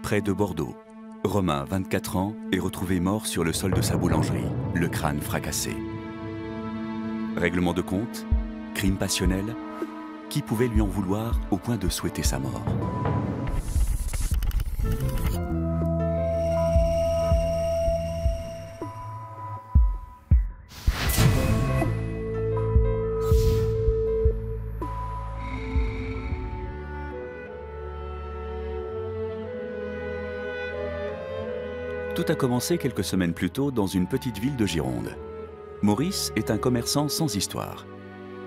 Près de Bordeaux, Romain, 24 ans, est retrouvé mort sur le sol de sa boulangerie, le crâne fracassé. Règlement de compte? Crime passionnel? Qui pouvait lui en vouloir au point de souhaiter sa mort? Tout a commencé quelques semaines plus tôt dans une petite ville de Gironde. Maurice est un commerçant sans histoire.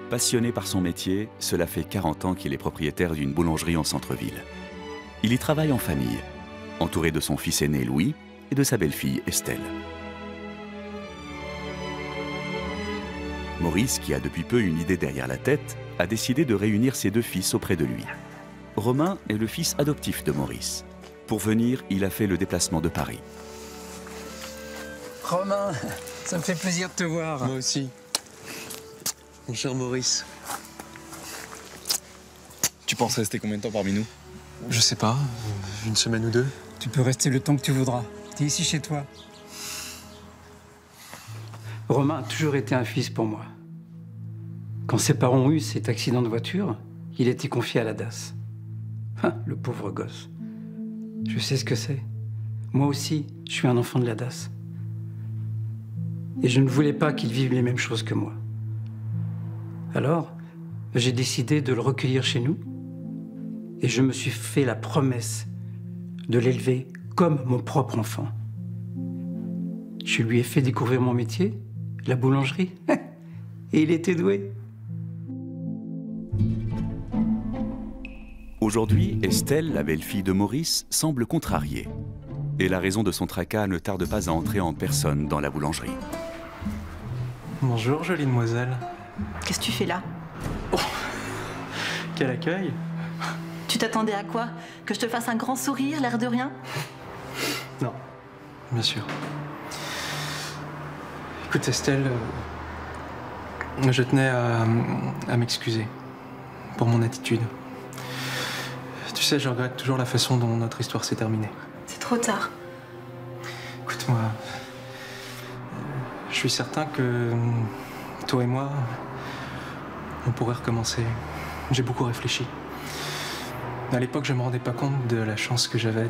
Passionné par son métier, cela fait 40 ans qu'il est propriétaire d'une boulangerie en centre-ville. Il y travaille en famille, entouré de son fils aîné Louis et de sa belle-fille Estelle. Maurice, qui a depuis peu une idée derrière la tête, a décidé de réunir ses deux fils auprès de lui. Romain est le fils adoptif de Maurice. Pour venir, il a fait le déplacement de Paris. Romain, ça me fait plaisir de te voir. Moi aussi. Mon cher Maurice. Tu penses rester combien de temps parmi nous? Je sais pas, une semaine ou deux. Tu peux rester le temps que tu voudras. T'es ici chez toi. Romain a toujours été un fils pour moi. Quand ses parents ont eu cet accident de voiture, il était confié à la DAS. Le pauvre gosse. Je sais ce que c'est. Moi aussi, je suis un enfant de la DAS. Et je ne voulais pas qu'il vive les mêmes choses que moi. Alors, j'ai décidé de le recueillir chez nous. Et je me suis fait la promesse de l'élever comme mon propre enfant. Je lui ai fait découvrir mon métier, la boulangerie. Et il était doué. Aujourd'hui, Estelle, la belle-fille de Maurice, semble contrariée. Et la raison de son tracas ne tarde pas à entrer en personne dans la boulangerie. Bonjour, jolie demoiselle. Qu'est-ce que tu fais là? Oh, quel accueil! Tu t'attendais à quoi? Que je te fasse un grand sourire, l'air de rien? Non, bien sûr. Écoute, Estelle, je tenais à m'excuser pour mon attitude. Tu sais, je regrette toujours la façon dont notre histoire s'est terminée. C'est trop tard. Écoute-moi, je suis certain que toi et moi, on pourrait recommencer. J'ai beaucoup réfléchi. À l'époque, je ne me rendais pas compte de la chance que j'avais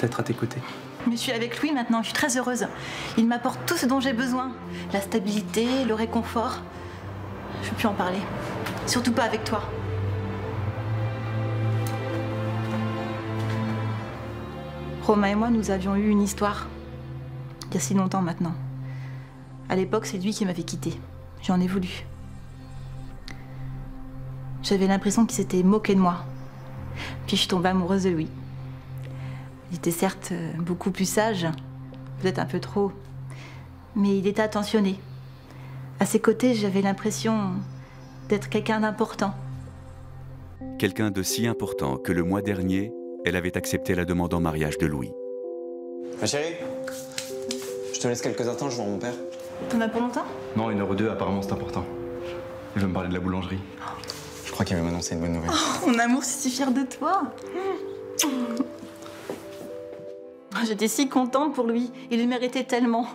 d'être à tes côtés. Mais je suis avec lui maintenant, je suis très heureuse. Il m'apporte tout ce dont j'ai besoin. La stabilité, le réconfort. Je ne veux plus en parler. Surtout pas avec toi. Romain et moi, nous avions eu une histoire. Il y a si longtemps maintenant. À l'époque, c'est lui qui m'avait quittée. J'en ai voulu. J'avais l'impression qu'il s'était moqué de moi. Puis je suis tombée amoureuse de lui. Il était certes beaucoup plus sage, peut-être un peu trop, mais il était attentionné. À ses côtés, j'avais l'impression d'être quelqu'un d'important. Quelqu'un de si important que le mois dernier, elle avait accepté la demande en mariage de Louis. Ma chérie, je te laisse quelques instants, je vois mon père. T'en as pour longtemps? Non, 1 heure ou deux, apparemment c'est important. Il veut me parler de la boulangerie. Je crois qu'il va m'annoncer une bonne nouvelle. Oh, mon amour, je suis si fière de toi. J'étais si contente pour lui. Il le méritait tellement.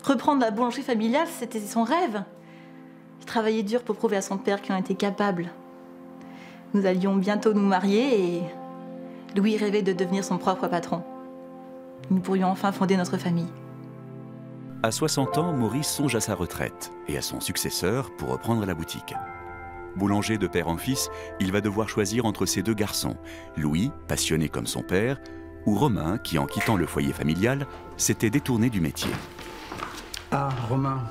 Reprendre la boulangerie familiale, c'était son rêve. Il travaillait dur pour prouver à son père qu'il en était capable. Nous allions bientôt nous marier et Louis rêvait de devenir son propre patron. Nous pourrions enfin fonder notre famille. À 60 ans, Maurice songe à sa retraite et à son successeur pour reprendre la boutique. Boulanger de père en fils, il va devoir choisir entre ses deux garçons, Louis, passionné comme son père, ou Romain, qui en quittant le foyer familial, s'était détourné du métier. Ah, Romain,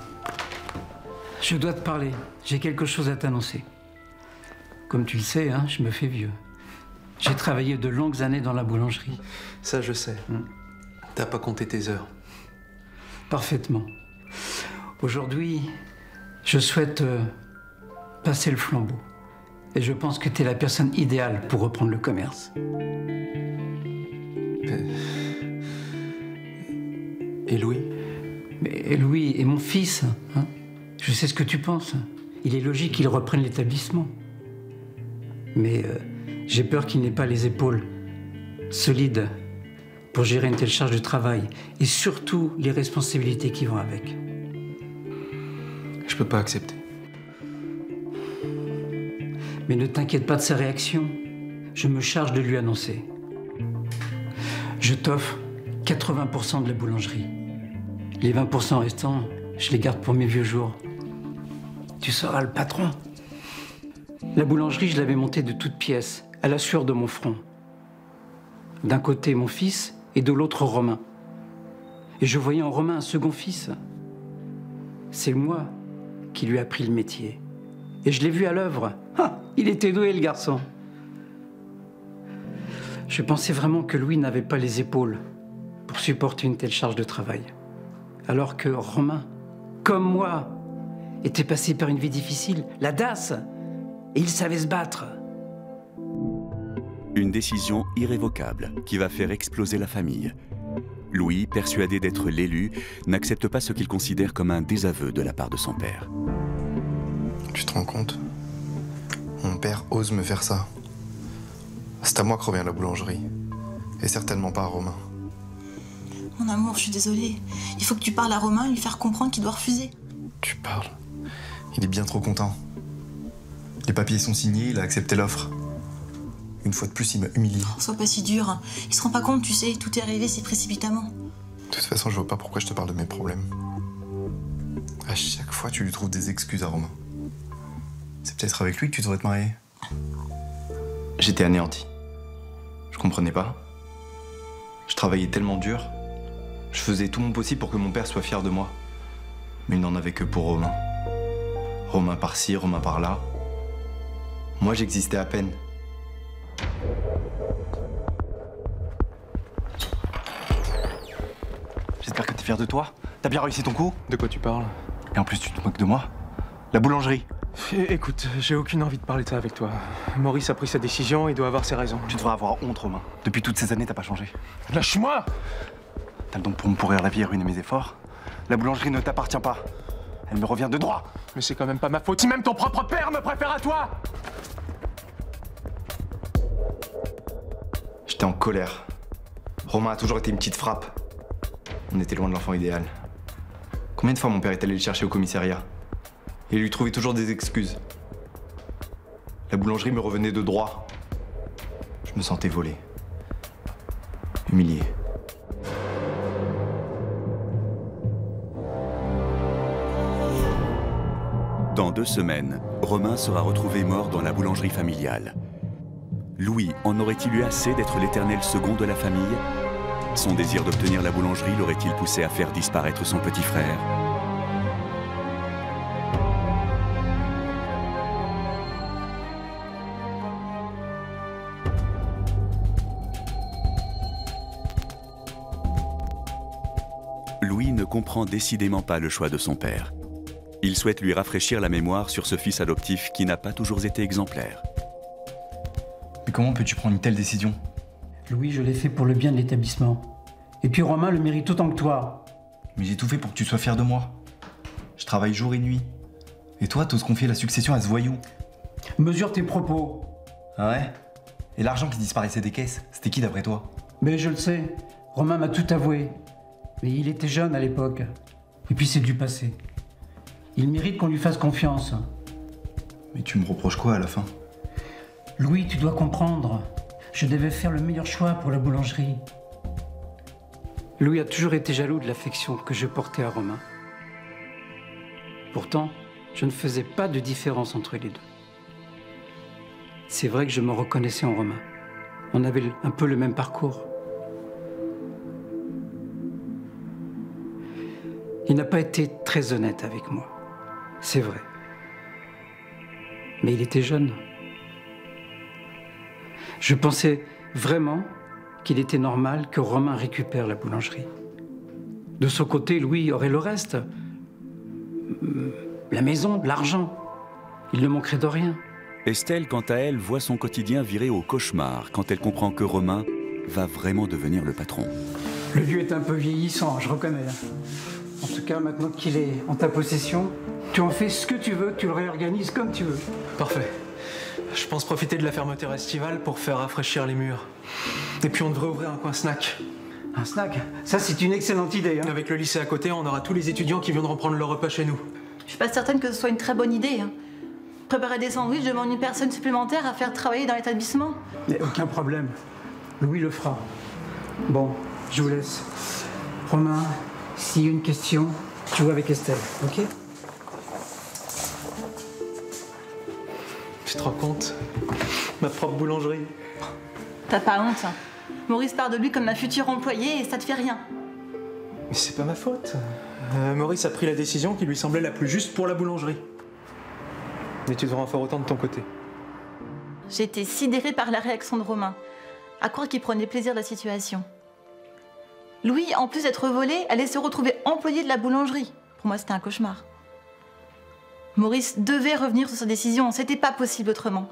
je dois te parler. J'ai quelque chose à t'annoncer. Comme tu le sais, hein, je me fais vieux. J'ai travaillé de longues années dans la boulangerie. Ça, je sais. T'as pas compté tes heures. Parfaitement. Aujourd'hui, je souhaite passer le flambeau. Et je pense que tu es la personne idéale pour reprendre le commerce. Et Louis? Mais Louis est mon fils. Hein. Je sais ce que tu penses. Il est logique qu'il reprenne l'établissement. Mais j'ai peur qu'il n'ait pas les épaules solides pour gérer une telle charge de travail et surtout les responsabilités qui vont avec. Je peux pas accepter. Mais ne t'inquiète pas de sa réaction. Je me charge de lui annoncer. Je t'offre 80% de la boulangerie. Les 20% restants, je les garde pour mes vieux jours. Tu seras le patron. La boulangerie, je l'avais montée de toutes pièces, à la sueur de mon front. D'un côté, mon fils, et de l'autre, Romain. Et je voyais en Romain un second fils. C'est moi qui lui ai appris le métier. Et je l'ai vu à l'œuvre. Ah, il était doué, le garçon. Je pensais vraiment que Louis n'avait pas les épaules pour supporter une telle charge de travail. Alors que Romain, comme moi, était passé par une vie difficile, la DAS, et il savait se battre. Une décision irrévocable qui va faire exploser la famille. Louis, persuadé d'être l'élu, n'accepte pas ce qu'il considère comme un désaveu de la part de son père. Tu te rends compte? Mon père ose me faire ça. C'est à moi que revient la boulangerie. Et certainement pas à Romain. Mon amour, je suis désolée. Il faut que tu parles à Romain et lui faire comprendre qu'il doit refuser. Tu parles. Il est bien trop content. Les papiers sont signés, il a accepté l'offre. Une fois de plus, il m'a humilié. Oh, sois pas si dur. Il se rend pas compte, tu sais, tout est arrivé si précipitamment. De toute façon, je vois pas pourquoi je te parle de mes problèmes. À chaque fois, tu lui trouves des excuses à Romain. C'est peut-être avec lui que tu devrais te marier. J'étais anéanti. Je comprenais pas. Je travaillais tellement dur. Je faisais tout mon possible pour que mon père soit fier de moi. Mais il n'en avait que pour Romain. Romain par-ci, Romain par-là. Moi, j'existais à peine. J'espère que t'es fier de toi. T'as bien réussi ton coup. De quoi tu parles? Et en plus, tu te moques de moi. La boulangerie. Écoute, j'ai aucune envie de parler de ça avec toi. Maurice a pris sa décision, il doit avoir ses raisons. Tu devrais avoir honte, Romain. Depuis toutes ces années, t'as pas changé. Lâche-moi! T'as le don pour me pourrir la vie et ruiner mes efforts. La boulangerie ne t'appartient pas. Elle me revient de droit. Mais c'est quand même pas ma faute si même ton propre père me préfère à toi! J'étais en colère. Romain a toujours été une petite frappe. On était loin de l'enfant idéal. Combien de fois mon père est allé le chercher au commissariat? Et il lui trouvait toujours des excuses. La boulangerie me revenait de droit. Je me sentais volé. Humilié. Dans 2 semaines, Romain sera retrouvé mort dans la boulangerie familiale. Louis en aurait-il eu assez d'être l'éternel second de la famille? Son désir d'obtenir la boulangerie l'aurait-il poussé à faire disparaître son petit frère? Louis ne comprend décidément pas le choix de son père. Il souhaite lui rafraîchir la mémoire sur ce fils adoptif qui n'a pas toujours été exemplaire. Mais comment peux-tu prendre une telle décision? Louis, je l'ai fait pour le bien de l'établissement. Et puis Romain le mérite autant que toi. Mais j'ai tout fait pour que tu sois fier de moi. Je travaille jour et nuit. Et toi, t'oses confier la succession à ce voyou? Mesure tes propos. Ah ouais? Et l'argent qui disparaissait des caisses, c'était qui d'après toi? Mais je le sais, Romain m'a tout avoué. Mais il était jeune à l'époque. Et puis c'est du passé. Il mérite qu'on lui fasse confiance. Mais tu me reproches quoi à la fin? Louis, tu dois comprendre. Je devais faire le meilleur choix pour la boulangerie. Louis a toujours été jaloux de l'affection que je portais à Romain. Pourtant, je ne faisais pas de différence entre les deux. C'est vrai que je me reconnaissais en Romain. On avait un peu le même parcours. Il n'a pas été très honnête avec moi. C'est vrai. Mais il était jeune. Je pensais vraiment qu'il était normal que Romain récupère la boulangerie. De son côté, Louis aurait le reste. La maison, l'argent. Il ne manquerait de rien. Estelle, quant à elle, voit son quotidien virer au cauchemar quand elle comprend que Romain va vraiment devenir le patron. Le lieu est un peu vieillissant, je reconnais. En tout cas, maintenant qu'il est en ta possession, tu en fais ce que tu veux, tu le réorganises comme tu veux. Parfait. Je pense profiter de la fermeture estivale pour faire rafraîchir les murs. Et puis on devrait ouvrir un coin snack. Un snack? Ça, c'est une excellente idée. Hein. Avec le lycée à côté, on aura tous les étudiants qui viendront prendre leur repas chez nous. Je suis pas certaine que ce soit une très bonne idée. Hein. Préparer des sandwichs demande une personne supplémentaire à faire travailler dans l'établissement. Mais aucun problème. Louis le fera. Bon, je vous laisse. Romain, s'il y a une question, tu vois avec Estelle, ok? Tu te rends compte? Ma propre boulangerie. T'as pas honte. Hein. Maurice parle de lui comme un futur employé et ça te fait rien. Mais c'est pas ma faute. Maurice a pris la décision qui lui semblait la plus juste pour la boulangerie. Mais tu devrais en faire autant de ton côté. J'ai été sidérée par la réaction de Romain, à croire qu'il prenait plaisir de la situation. Louis, en plus d'être volé, allait se retrouver employé de la boulangerie. Pour moi, c'était un cauchemar. Maurice devait revenir sur sa décision, c'était pas possible autrement.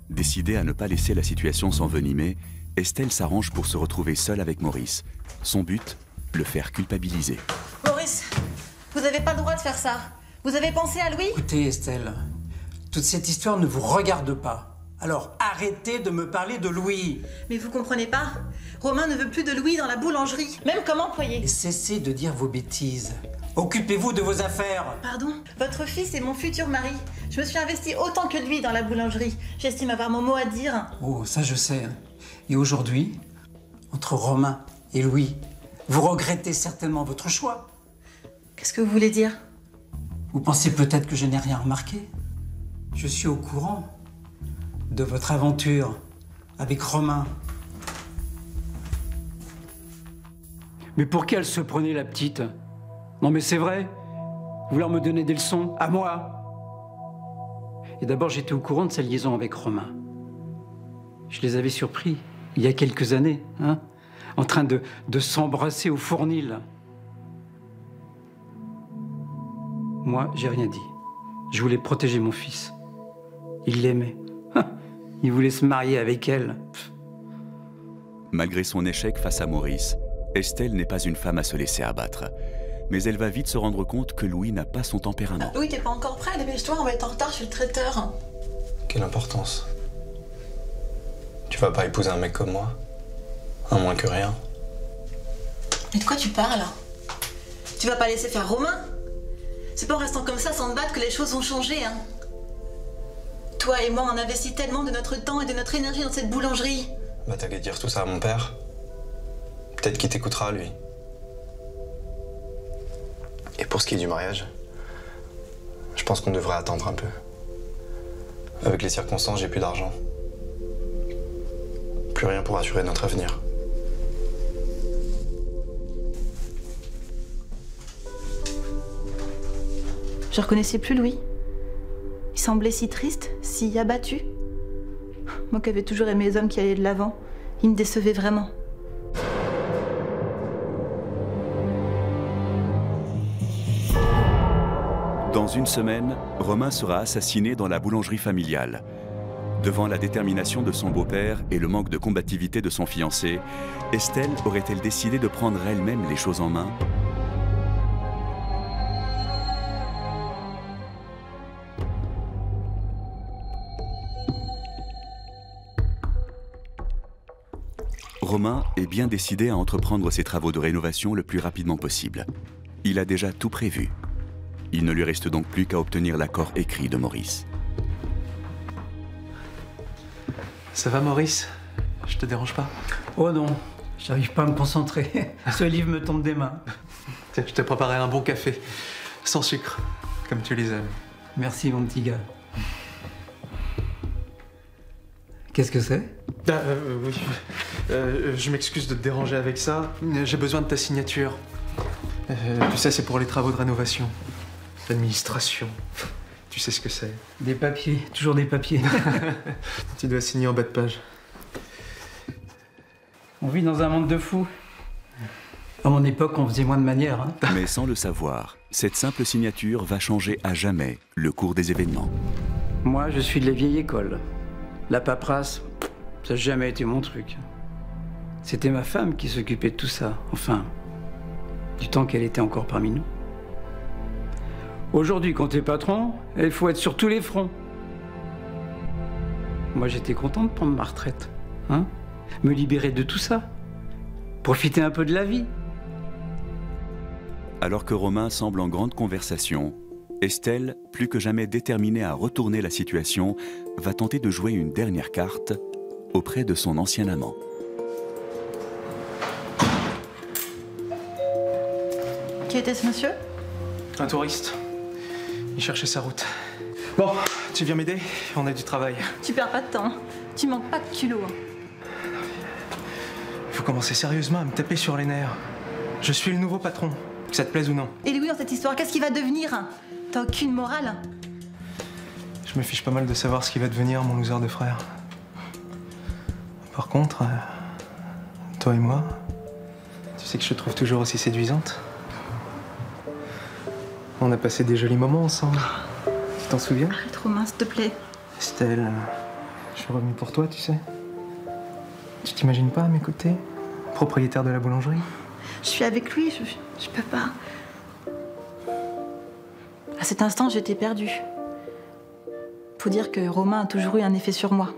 Décidée à ne pas laisser la situation s'envenimer, Estelle s'arrange pour se retrouver seule avec Maurice. Son but, le faire culpabiliser. Maurice, vous n'avez pas le droit de faire ça. Vous avez pensé à Louis? Écoutez, Estelle, toute cette histoire ne vous regarde pas. Alors arrêtez de me parler de Louis. Mais vous comprenez pas? Romain ne veut plus de Louis dans la boulangerie, même comme employé. Et cessez de dire vos bêtises. Occupez-vous de vos affaires. Pardon? Votre fils est mon futur mari. Je me suis investie autant que lui dans la boulangerie. J'estime avoir mon mot à dire. Oh, ça je sais. Et aujourd'hui, entre Romain et Louis, vous regrettez certainement votre choix. Qu'est-ce que vous voulez dire? Vous pensez peut-être que je n'ai rien remarqué? Je suis au courant de votre aventure avec Romain. Mais pour qui elle se prenait, la petite? Non mais c'est vrai. Vouloir me donner des leçons, à moi. Et d'abord, j'étais au courant de sa liaison avec Romain. Je les avais surpris, il y a quelques années, hein, en train de s'embrasser au fournil. Moi, j'ai rien dit. Je voulais protéger mon fils. Il l'aimait. Il voulait se marier avec elle. Malgré son échec face à Maurice, Estelle n'est pas une femme à se laisser abattre. Mais elle va vite se rendre compte que Louis n'a pas son tempérament. Louis, t'es pas encore prêt? Dépêche-toi, on va être en retard chez le traiteur. Quelle importance? Tu vas pas épouser un mec comme moi? Un moins que rien. Mais de quoi tu parles? Tu vas pas laisser faire Romain? C'est pas en restant comme ça sans te battre que les choses vont changer, hein. Toi et moi, on investit tellement de notre temps et de notre énergie dans cette boulangerie. Bah t'as qu'à dire tout ça à mon père. Peut-être qu'il t'écoutera, lui. Et pour ce qui est du mariage, je pense qu'on devrait attendre un peu. Avec les circonstances, j'ai plus d'argent. Plus rien pour assurer notre avenir. Je reconnaissais plus Louis. Il semblait si triste, si abattu. Moi qui avais toujours aimé les hommes qui allaient de l'avant, il me décevait vraiment. Dans une semaine, Romain sera assassiné dans la boulangerie familiale. Devant la détermination de son beau-père et le manque de combativité de son fiancé, Estelle aurait-elle décidé de prendre elle-même les choses en main? Romain est bien décidé à entreprendre ses travaux de rénovation le plus rapidement possible. Il a déjà tout prévu. Il ne lui reste donc plus qu'à obtenir l'accord écrit de Maurice. Ça va, Maurice? Je te dérange pas? Oh non, j'arrive pas à me concentrer. Ce livre me tombe des mains. Tiens, je t'ai préparé un bon café, sans sucre, comme tu les aimes. Merci, mon petit gars. Qu'est-ce que c'est? Oui. Je m'excuse de te déranger avec ça. J'ai besoin de ta signature. Tu sais, c'est pour les travaux de rénovation. L'administration. Tu sais ce que c'est. Des papiers, toujours des papiers. Tu dois signer en bas de page. On vit dans un monde de fous. À mon époque, on faisait moins de manières. Hein. Mais sans le savoir, cette simple signature va changer à jamais le cours des événements. Moi, je suis de la vieille école. La paperasse, ça n'a jamais été mon truc. C'était ma femme qui s'occupait de tout ça. Enfin, du temps qu'elle était encore parmi nous. Aujourd'hui, quand t'es patron, il faut être sur tous les fronts. Moi, j'étais content de prendre ma retraite, hein, me libérer de tout ça, profiter un peu de la vie. Alors que Romain semble en grande conversation, Estelle, plus que jamais déterminée à retourner la situation, va tenter de jouer une dernière carte auprès de son ancien amant. Qui était ce monsieur? Un touriste. Il cherchait sa route. Bon, tu viens m'aider? On a du travail. Tu perds pas de temps. Tu manques pas de culot. Il faut commencer sérieusement à me taper sur les nerfs. Je suis le nouveau patron, que ça te plaise ou non. Et Louis, dans cette histoire, qu'est-ce qu'il va devenir? T'as aucune morale? Je me fiche pas mal de savoir ce qui va devenir mon loser de frère. Par contre, toi et moi, tu sais que je te trouve toujours aussi séduisante. On a passé des jolis moments ensemble. Tu t'en souviens? Arrête, Romain, s'il te plaît. Estelle, je suis revenu pour toi, tu sais. Tu t'imagines pas à mes côtés, propriétaire de la boulangerie? Je suis avec lui, je peux pas. À cet instant, j'étais perdue. Faut dire que Romain a toujours eu un effet sur moi.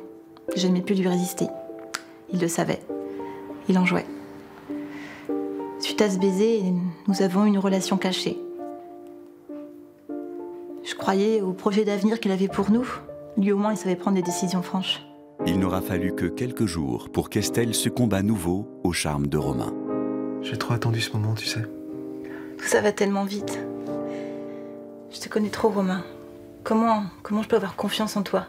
Je n'aimais plus lui résister. Il le savait. Il en jouait. Suite à ce baiser, nous avons eu une relation cachée. Je croyais au projet d'avenir qu'il avait pour nous. Lui, au moins, il savait prendre des décisions franches. Il n'aura fallu que quelques jours pour qu'Estelle succombe à nouveau au charme de Romain. J'ai trop attendu ce moment, tu sais. Tout ça va tellement vite. Je te connais trop, Romain. Comment je peux avoir confiance en toi?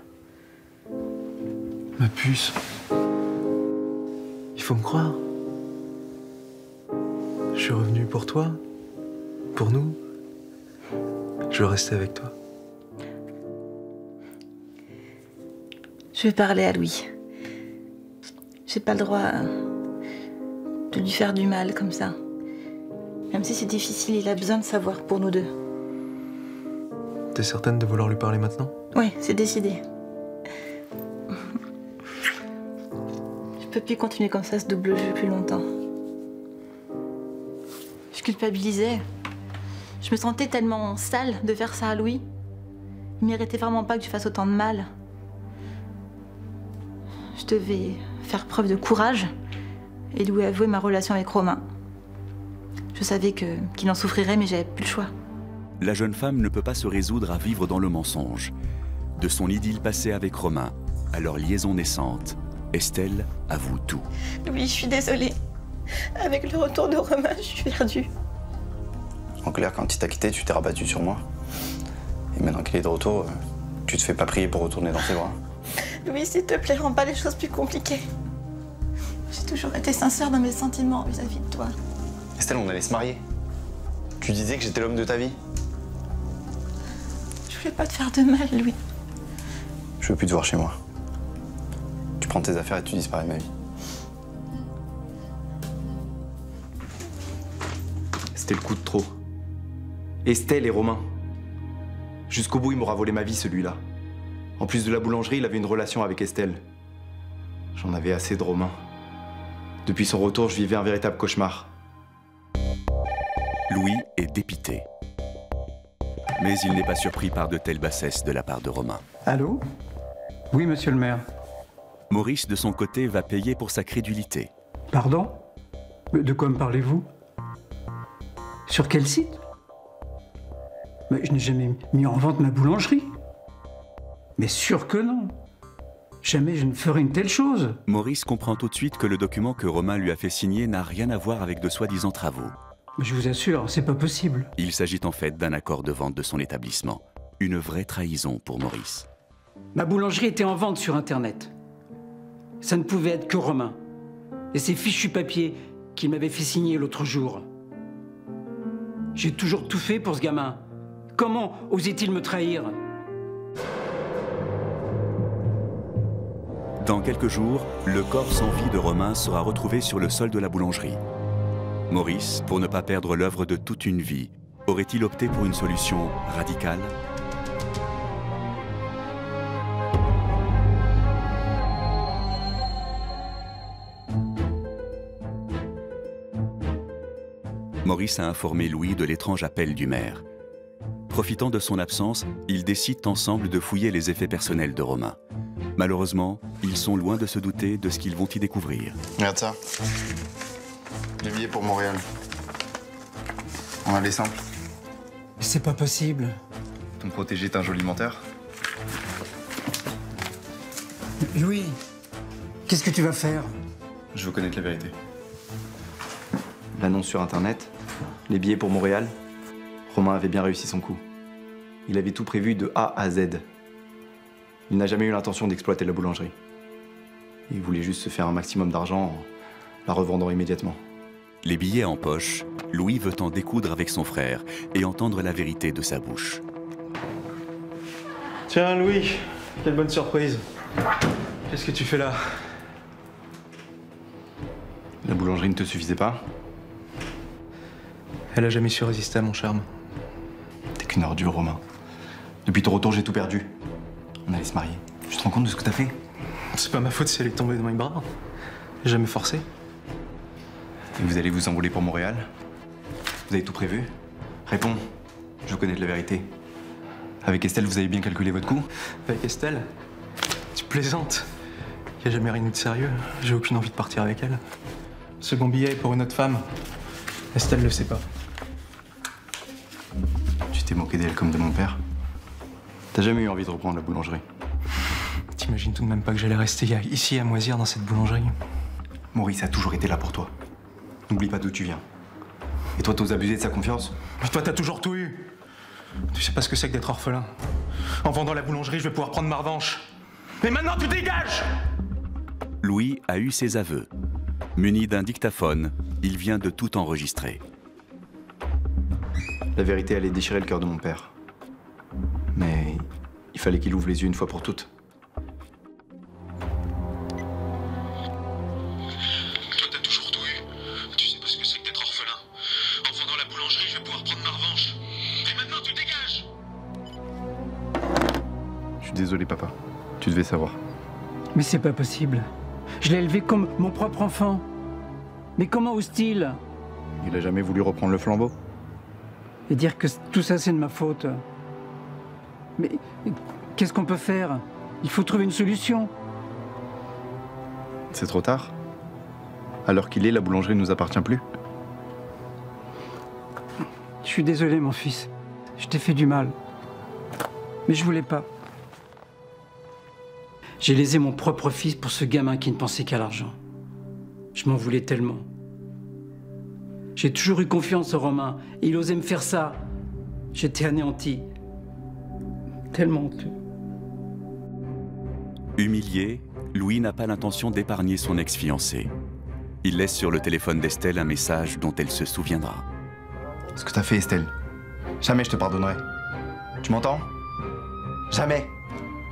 Ma puce. Il faut me croire. Je suis revenu pour toi, pour nous. Je veux rester avec toi. Je vais parler à Louis. J'ai pas le droit de lui faire du mal comme ça. Même si c'est difficile, il a besoin de savoir pour nous deux. T'es certaine de vouloir lui parler maintenant? Oui, c'est décidé. Je peux plus continuer comme ça, ce double jeu, plus longtemps. Je culpabilisais. Je me sentais tellement sale de faire ça à Louis. Il méritait vraiment pas que je fasse autant de mal. Je devais faire preuve de courage et lui avouer ma relation avec Romain. Je savais qu'il en souffrirait, mais j'avais plus le choix. La jeune femme ne peut pas se résoudre à vivre dans le mensonge. De son idylle passée avec Romain à leur liaison naissante, Estelle avoue tout. Louis, je suis désolée. Avec le retour de Romain, je suis perdue. En clair, quand il t'a quitté, tu t'es rabattu sur moi. Et maintenant qu'il est de retour, tu te fais pas prier pour retourner dans ses bras. Louis, s'il te plaît, rends pas les choses plus compliquées. J'ai toujours été sincère dans mes sentiments vis-à-vis de toi. Estelle, on allait se marier. Tu disais que j'étais l'homme de ta vie. Je voulais pas te faire de mal, Louis. Je veux plus te voir chez moi. Tu prends tes affaires et tu disparais de ma vie. C'était le coup de trop. Estelle et Romain. Jusqu'au bout, il m'aura volé ma vie, celui-là. En plus de la boulangerie, il avait une relation avec Estelle. J'en avais assez de Romain. Depuis son retour, je vivais un véritable cauchemar. Louis est dépité. Mais il n'est pas surpris par de telles bassesses de la part de Romain. Allô? Oui, monsieur le maire. Maurice, de son côté, va payer pour sa crédulité. Pardon? De quoi me parlez-vous? Sur quel site? Mais je n'ai jamais mis en vente ma boulangerie. Mais sûr que non. Jamais je ne ferai une telle chose. Maurice comprend tout de suite que le document que Romain lui a fait signer n'a rien à voir avec de soi-disant travaux. Mais je vous assure, c'est pas possible. Il s'agit en fait d'un accord de vente de son établissement. Une vraie trahison pour Maurice. Ma boulangerie était en vente sur Internet. Ça ne pouvait être que Romain. Et ces fichus papiers qu'il m'avait fait signer l'autre jour. J'ai toujours tout fait pour ce gamin. Comment osait-il me trahir? Dans quelques jours, le corps sans vie de Romain sera retrouvé sur le sol de la boulangerie. Maurice, pour ne pas perdre l'œuvre de toute une vie, aurait-il opté pour une solution radicale? Maurice a informé Louis de l'étrange appel du maire. Profitant de son absence, ils décident ensemble de fouiller les effets personnels de Romain. Malheureusement, ils sont loin de se douter de ce qu'ils vont y découvrir. Regarde ça. Les billets pour Montréal. On a les simples. C'est pas possible. Ton protégé est un joli menteur. Louis, qu'est-ce que tu vas faire? Je veux connaître la vérité. L'annonce sur Internet, les billets pour Montréal, Romain avait bien réussi son coup. Il avait tout prévu de A à Z. Il n'a jamais eu l'intention d'exploiter la boulangerie. Il voulait juste se faire un maximum d'argent en la revendant immédiatement. Les billets en poche, Louis veut en découdre avec son frère et entendre la vérité de sa bouche. Tiens, Louis, quelle bonne surprise. Qu'est-ce que tu fais là? La boulangerie ne te suffisait pas? Elle a jamais su résister à mon charme. T'es qu'une ordure, Romain. Depuis ton retour, j'ai tout perdu. On allait se marier. Tu te rends compte de ce que t'as fait? C'est pas ma faute si elle est tombée dans mes bras. J'ai jamais forcé. Et vous allez vous envoler pour Montréal? Vous avez tout prévu? Réponds. Je veux connaître la vérité. Avec Estelle, vous avez bien calculé votre coup? Avec Estelle? Tu plaisantes. Y a jamais rien eu de sérieux. J'ai aucune envie de partir avec elle. Second billet est pour une autre femme. Estelle le sait pas. Tu t'es moqué d'elle comme de mon père? T'as jamais eu envie de reprendre la boulangerie? T'imagines tout de même pas que j'allais rester ici à moisir dans cette boulangerie? Maurice a toujours été là pour toi. N'oublie pas d'où tu viens. Et toi, t'oses abuser de sa confiance? Mais toi, t'as toujours tout eu. Tu sais pas ce que c'est que d'être orphelin. En vendant la boulangerie, je vais pouvoir prendre ma revanche. Mais maintenant, tu dégages! Louis a eu ses aveux. Muni d'un dictaphone, il vient de tout enregistrer. La vérité allait déchirer le cœur de mon père. Mais il fallait qu'il ouvre les yeux une fois pour toutes. Toi, t'as toujours tout eu. Tu sais pas ce que c'est que d'être orphelin. En vendant la boulangerie, je vais pouvoir prendre ma revanche. Et maintenant, tu dégages! Je suis désolé, papa. Tu devais savoir. Mais c'est pas possible. Je l'ai élevé comme mon propre enfant. Mais comment ose-t-il? Il a jamais voulu reprendre le flambeau. Et dire que tout ça, c'est de ma faute. Mais qu'est-ce qu'on peut faire? Il faut trouver une solution. C'est trop tard. À l'heure qu'il est, la boulangerie ne nous appartient plus. Je suis désolé, mon fils. Je t'ai fait du mal. Mais je voulais pas. J'ai lésé mon propre fils pour ce gamin qui ne pensait qu'à l'argent. Je m'en voulais tellement. J'ai toujours eu confiance en Romain et il osait me faire ça. J'étais anéanti. Tellement honteux. Humilié, Louis n'a pas l'intention d'épargner son ex-fiancée. Il laisse sur le téléphone d'Estelle un message dont elle se souviendra. Ce que t'as fait, Estelle, jamais je te pardonnerai. Tu m'entends? Jamais.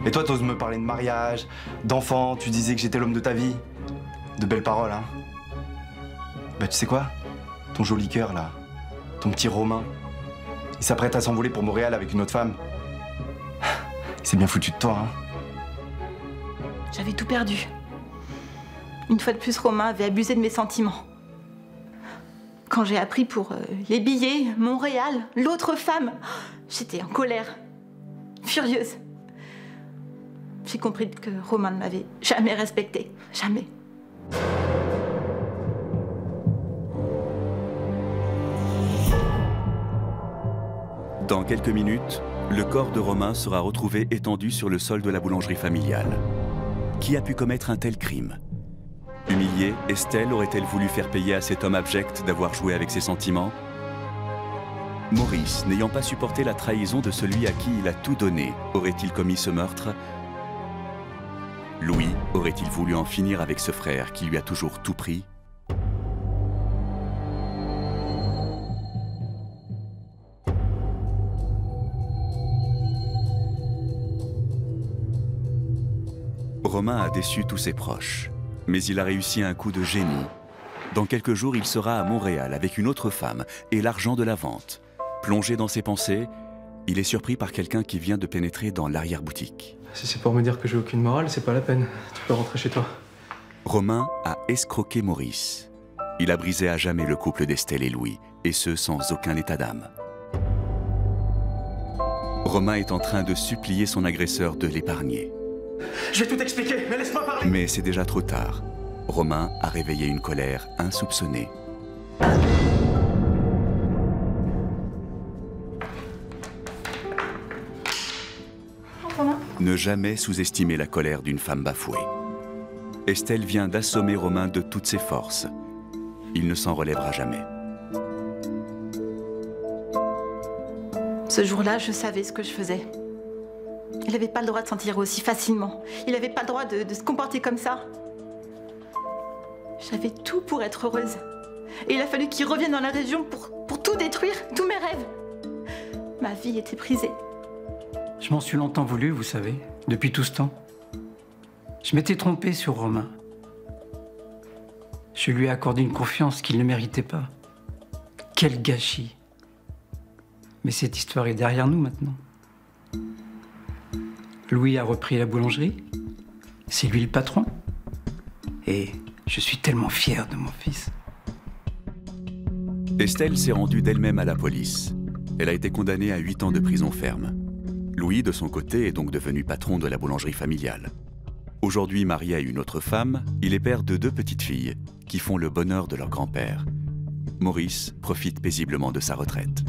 Et toi, t'oses me parler de mariage, d'enfants, tu disais que j'étais l'homme de ta vie. De belles paroles, hein. Bah, tu sais quoi? Ton joli cœur, là, ton petit Romain, il s'apprête à s'envoler pour Montréal avec une autre femme. C'est bien foutu de toi, hein. J'avais tout perdu. Une fois de plus, Romain avait abusé de mes sentiments. Quand j'ai appris pour les billets, Montréal, l'autre femme, j'étais en colère, furieuse. J'ai compris que Romain ne m'avait jamais respectée, jamais. Dans quelques minutes, le corps de Romain sera retrouvé étendu sur le sol de la boulangerie familiale. Qui a pu commettre un tel crime? Humiliée, Estelle aurait-elle voulu faire payer à cet homme abject d'avoir joué avec ses sentiments? Maurice, n'ayant pas supporté la trahison de celui à qui il a tout donné, aurait-il commis ce meurtre? Louis aurait-il voulu en finir avec ce frère qui lui a toujours tout pris? Romain a déçu tous ses proches, mais il a réussi un coup de génie. Dans quelques jours, il sera à Montréal avec une autre femme et l'argent de la vente. Plongé dans ses pensées, il est surpris par quelqu'un qui vient de pénétrer dans l'arrière-boutique. Si c'est pour me dire que j'ai aucune morale, c'est pas la peine. Tu peux rentrer chez toi. Romain a escroqué Maurice. Il a brisé à jamais le couple d'Estelle et Louis, et ce sans aucun état d'âme. Romain est en train de supplier son agresseur de l'épargner. Je vais tout expliquer, mais laisse-moi parler. Mais c'est déjà trop tard. Romain a réveillé une colère insoupçonnée. Ne jamais sous-estimer la colère d'une femme bafouée. Estelle vient d'assommer Romain de toutes ses forces. Il ne s'en relèvera jamais. Ce jour-là, je savais ce que je faisais. Il n'avait pas le droit de s'en tirer aussi facilement. Il n'avait pas le droit de se comporter comme ça. J'avais tout pour être heureuse. Et il a fallu qu'il revienne dans la région pour tout détruire, tous mes rêves. Ma vie était brisée. Je m'en suis longtemps voulu, vous savez, depuis tout ce temps. Je m'étais trompé sur Romain. Je lui ai accordé une confiance qu'il ne méritait pas. Quel gâchis! Mais cette histoire est derrière nous maintenant. Louis a repris la boulangerie. C'est lui le patron. Et je suis tellement fier de mon fils. Estelle s'est rendue d'elle-même à la police. Elle a été condamnée à 8 ans de prison ferme. Louis, de son côté, est donc devenu patron de la boulangerie familiale. Aujourd'hui marié à une autre femme, il est père de 2 petites filles qui font le bonheur de leur grand-père. Maurice profite paisiblement de sa retraite.